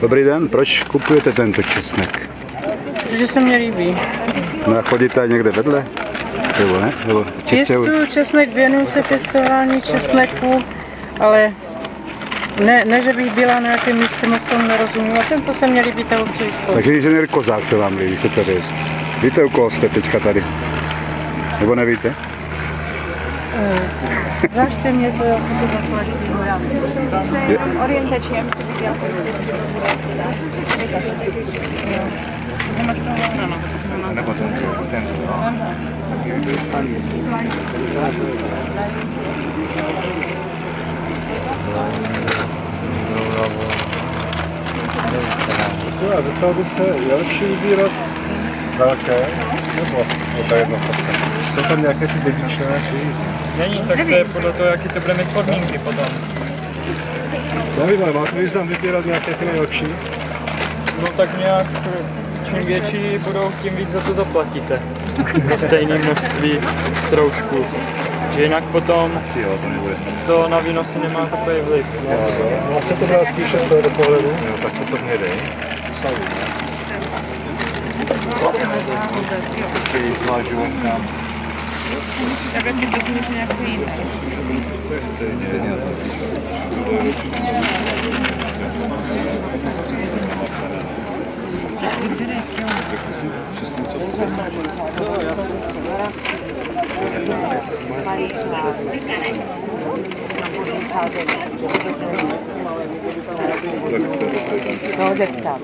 Dobrý den, proč kupujete tento česnek? Protože se mně líbí. No a chodíte někde vedle? Nebo ne? Nebo Pěstuju česnek, věnuju se pěstování česneku, ale ne, že bych byla na nějakém místě, moc tomu nerozumím. A tento se mně líbí, toho chci vyzkoušet. Takže inženýr Kozák se vám líbí, chcete říct. Víte, u koho jste teďka tady? Nebo nevíte? Zvažte mě to, já si to zaplatím. Orientačně, Nemáš to volno, Nebo ten. Zeptal bych se, je lepší vybírat velké, nebo ta jedna fasa? Jsou tam nějaké ty dedičné? Není, tak to je podle toho, jaký to bude mít podmínky potom. Nevím, ale má to význam vybírat nějaké ty nejlepší? No tak nějak, čím větší budou, tím víc za to zaplatíte. Za stejné množství stroužků. Že jinak potom to na výnosy nemá takový vliv. Vlastně to byla spíše z tohoto pohledu. Jo, tak to mě dej. tak si vezmeš nějaké jiné. To zeptám.